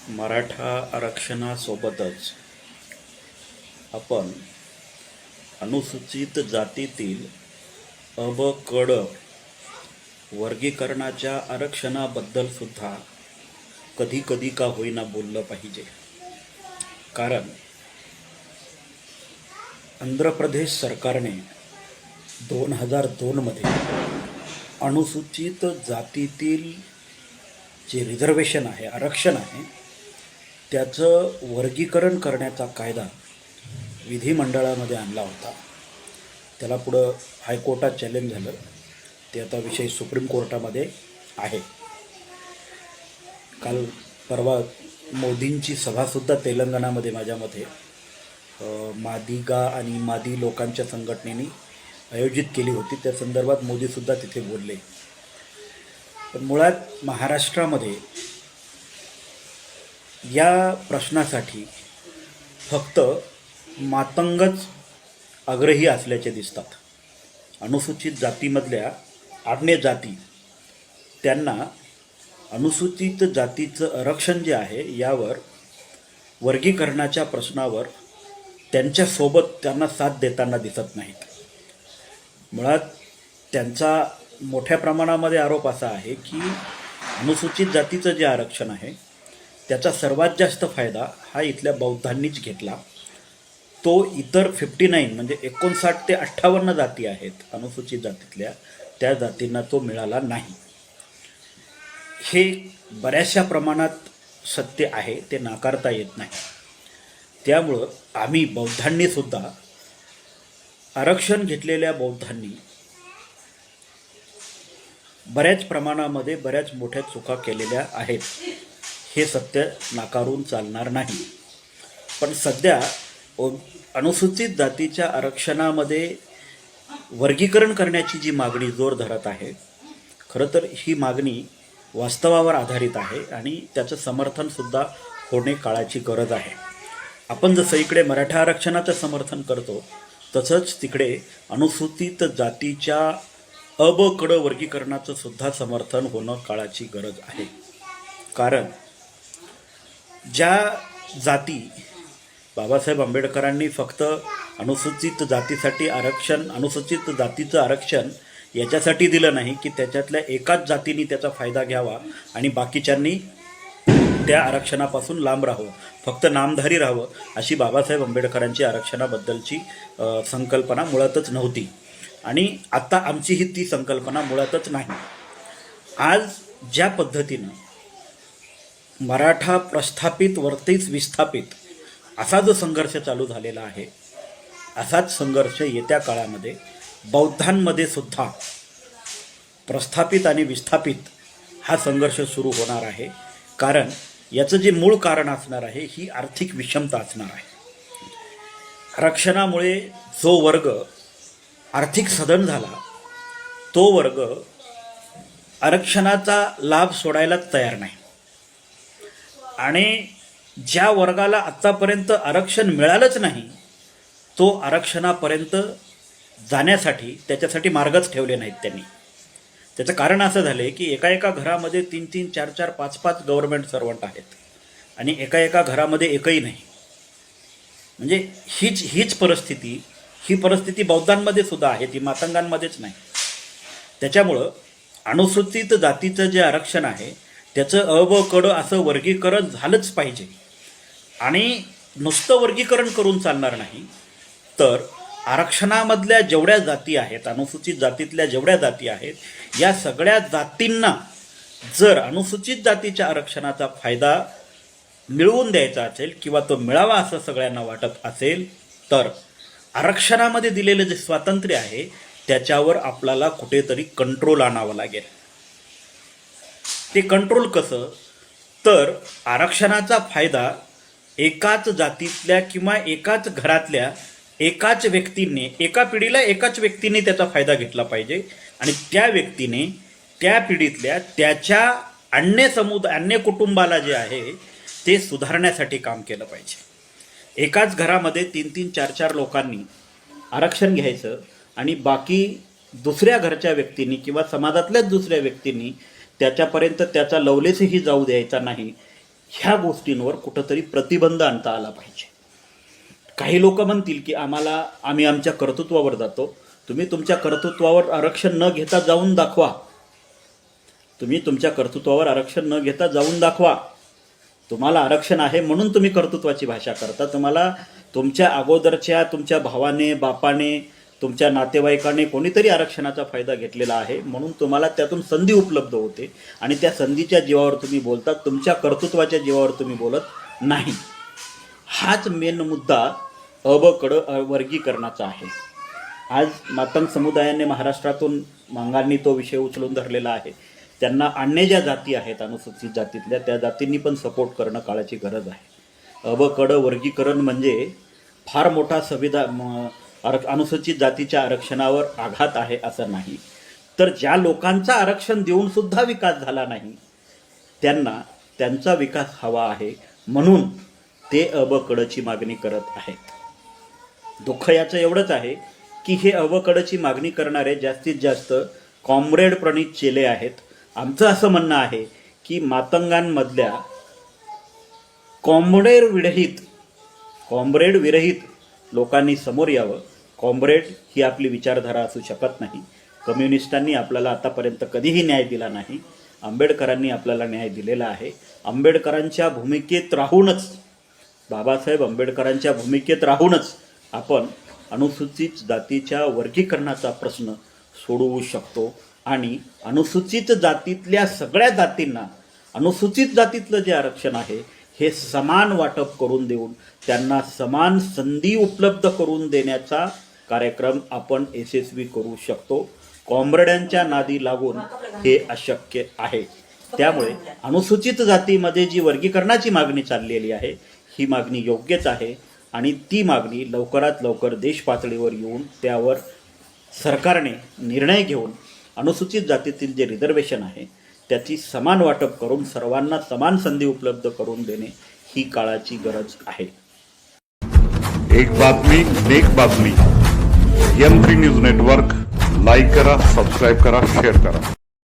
मराठा आरक्षणासोबतच आपण अनुसूचित जातीतील अ ब क ड वर्गीकरणाच्या आरक्षणाबद्दल सुद्धा कधी कधी का होईना बोललं पाहिजे. कारण आंध्र प्रदेश सरकारने 2002मध्ये अनुसूचित जातीतील जे रिझर्वेशन आहे, आरक्षण आहे, त्याचं वर्गीकरण करण्याचा कायदा विधिमंडळामध्ये आणला होता. त्याला पुढं हायकोर्टात चॅलेंज झालं. ते आता विषय सुप्रीम कोर्टामध्ये आहे. काल परवा मोदींची सभासुद्धा तेलंगणामध्ये माझ्या मते मादिगा आणि मादी लोकांच्या संघटनेने आयोजित केली होती. त्या संदर्भात मोदीसुद्धा तिथे बोलले. पण मुळात महाराष्ट्रामध्ये या प्रश्नासाठी फक्त मातंगच आग्रही असल्याचे दिसतात. अनुसूचित जातीमधल्या आग्नेय जाती त्यांना अनुसूचित जातीचं आरक्षण जे आहे यावर वर्गीकरणाच्या प्रश्नावर त्यांच्यासोबत त्यांना साथ देताना दिसत नाहीत. मुळात त्यांचा मोठ्या प्रमाणामध्ये आरोप असा आहे की अनुसूचित जातीचं जे आरक्षण आहे त्याचा सर्वात जास्त फायदा हा इथल्या बौद्धांनीच घेतला. तो इतर 59 म्हणजे 59 ते 58 जाती आहेत अनुसूचित जातीतल्या, त्या जातींना तो मिळाला नाही. हे बऱ्याचशा प्रमाणात सत्य आहे, ते नाकारता येत नाही. त्यामुळं आम्ही बौद्धांनीसुद्धा आरक्षण घेतलेल्या बौद्धांनी बऱ्याच प्रमाणामध्ये बऱ्याच मोठ्या चुका केलेल्या आहेत. हे सत्य नाकारून चालणार नाही. पण सध्या अनुसूचित जातीच्या आरक्षणामध्ये वर्गीकरण करण्याची जी मागणी जोर धरत आहे, खरं तर ही मागणी वास्तवावर आधारित आहे आणि त्याचं समर्थनसुद्धा होणे काळाची गरज आहे. आपण जसं इकडे मराठा आरक्षणाचं समर्थन करतो तसंच तिकडे अनुसूचित जातीच्या अ ब क ड वर्गीकरणाचं सुद्धा समर्थन होणं काळाची गरज आहे. कारण ज्या जाती बाबासाहेब आंबेडकरांनी फक्त अनुसूचित जातीसाठी आरक्षण, अनुसूचित जातीचं आरक्षण याच्यासाठी दिलं नाही की त्याच्यातल्या एकाच जातीने त्याचा फायदा घ्यावा आणि बाकीच्यांनी त्या आरक्षणापासून लांब राहावं, फक्त नामधारी राहावं, अशी बाबासाहेब आंबेडकरांची आरक्षणाबद्दलची संकल्पना मुळातच नव्हती. आणि आता आमची ती संकल्पना मुळातच नाही. आज ज्या पद्धतीनं मराठा प्रस्थापित वर्तीस विस्थापित असा जो संघर्ष चालू झालेला आहे, असाच संघर्ष येत्या काळामध्ये बौद्धांमध्ये सुद्धा प्रस्थापित आणि विस्थापित हा संघर्ष सुरू होणार आहे. कारण याचं जे मूळ कारण असणार आहे ही आर्थिक विषमता असणार आहे. आरक्षणामुळे जो वर्ग आर्थिक सधन झाला तो वर्ग आरक्षणाचा लाभ सोडायलाच तयार नाही. आणि ज्या वर्गाला आत्तापर्यंत आरक्षण मिळालंच नाही तो आरक्षणापर्यंत जाण्यासाठी त्याच्यासाठी मार्गच ठेवले नाहीत त्यांनी. त्याचं कारण असं झालं आहे की एका घरामध्ये 3-3, 4-4, 5-5 गव्हर्नमेंट सर्वंट आहेत आणि एका घरामध्ये एकही नाही. म्हणजे हीच परिस्थिती, ही परिस्थिती बौद्धांमध्ये सुद्धा आहे, ती मातंगांमध्येच नाही. त्याच्यामुळं अनुसूचित जातीचं जे आरक्षण आहे त्याचं अ ब क ड असं वर्गीकरण झालंच पाहिजे. आणि नुसतं वर्गीकरण करून चालणार नाही, तर आरक्षणामधल्या जेवढ्या जाती आहेत, अनुसूचित जातीतल्या जेवढ्या जाती आहेत, या सगळ्या जातींना जर अनुसूचित जातीच्या आरक्षणाचा फायदा मिळवून द्यायचा असेल किंवा तो मिळावा असं सगळ्यांना वाटत असेल तर आरक्षणामध्ये दिलेलं जे स्वातंत्र्य आहे त्याच्यावर आपल्याला कुठेतरी कंट्रोल आणावं लागेल. ते कंट्रोल कसं, तर आरक्षणाचा फायदा एकाच जातीतल्या किंवा एकाच घरातल्या एकाच व्यक्तीने, एका पिढीला एकाच व्यक्तीने त्याचा फायदा घेतला पाहिजे आणि त्या व्यक्तीने त्या पिढीतल्या त्याच्या अन्य कुटुंबाला जे आहे ते सुधारण्यासाठी काम केलं पाहिजे. एकाच घरामध्ये 3-3, 4-4 लोकांनी आरक्षण घ्यायचं आणि बाकी दुसऱ्या घरच्या व्यक्तींनी किंवा समाजातल्याच दुसऱ्या व्यक्तींनी त्याच्यापर्यंत त्याचा लवलेसही जाऊ द्यायचा नाही. ह्या गोष्टींवर कुठंतरी प्रतिबंध आणता आला पाहिजे. काही लोक म्हणतील की आम्ही आमच्या कर्तृत्वावर जातो. तुम्ही तुमच्या कर्तृत्वावर आरक्षण न घेता जाऊन दाखवा. तुम्ही तुमच्या कर्तृत्वावर आरक्षण न घेता जाऊन दाखवा. तुम्हाला आरक्षण आहे म्हणून तुम्ही कर्तृत्वाची भाषा करता. तुम्हाला तुमच्या अगोदरच्या तुमच्या भावाने, बापाने, तुमच्या नातेवाईकाने कोणीतरी आरक्षणाचा फायदा घेतलेला आहे म्हणून तुम्हाला त्यातून संधी उपलब्ध होते आणि त्या संधीच्या जीवावर तुम्ही बोलता. तुमच्या कर्तृत्वाच्या जीवावर तुम्ही बोलत नाही. हाच मेन मुद्दा क वर्गीकरणाचा आहे. आज मातंग समुदायाने महाराष्ट्रातून मांगांनी तो विषय उचलून धरलेला आहे. त्यांना अन्य ज्या जाती आहेत अनुसूचित जातीतल्या त्या जातींनी पण सपोर्ट करणं काळाची गरज आहे. क वर्गीकरण म्हणजे फार मोठा अनुसूचित जातीच्या आरक्षणावर आघात आहे असं नाही, तर ज्या लोकांचा आरक्षण देऊन सुद्धा विकास झाला नाही त्यांना त्यांचा विकास हवा आहे म्हणून ते कडची मागणी करत आहेत. दुःख याचं एवढंच आहे की हे कडची मागणी करणारे जास्तीत जास्त कॉम्रेड प्रणित चेले आहेत. आमचं असं म्हणणं आहे की मातंगांमधल्या कॉम्रेड विरहित लोकांनी समोर यावं. कॉम्रेड ही आपली विचारधारा असू शकत नाही. कम्युनिस्टांनी आपल्याला आतापर्यंत कधीही न्याय दिला नाही. आंबेडकरांनी आपल्याला न्याय दिलेला आहे. आंबेडकरांच्या भूमिकेत राहूनच, बाबासाहेब आंबेडकरांच्या भूमिकेत राहूनच आपण अनुसूचित जातीच्या वर्गीकरणाचा प्रश्न सोडवू शकतो आणि अनुसूचित जातीतल्या सगळ्या जातींना अनुसूचित जातीतलं जे आरक्षण आहे हे समान वाटप करून देऊन त्यांना समान संधी उपलब्ध करून देण्याचा कार्यक्रम आपण यशस्वी करू शकतो. कॉम्रेडांच्या नादी लागून हे अशक्य आहे. त्यामुळे अनुसूचित जातीमध्ये जी वर्गीकरणाची मागणी चाललेली आहे ही मागणी योग्यच आहे आणि ती मागणी लवकरात लवकर देश पातळीवर येऊन त्यावर सरकारने निर्णय घेऊन अनुसूचित जातीतील जे रिझर्वेशन आहे त्याची समान वाटप करून सर्वांना समान संधी उपलब्ध करून देणे ही काळाची गरज आहे. एक बातमी नेक बातमी. M3 न्यूज नेटवर्क लाईक करा, सबस्क्राईब करा, शेअर करा.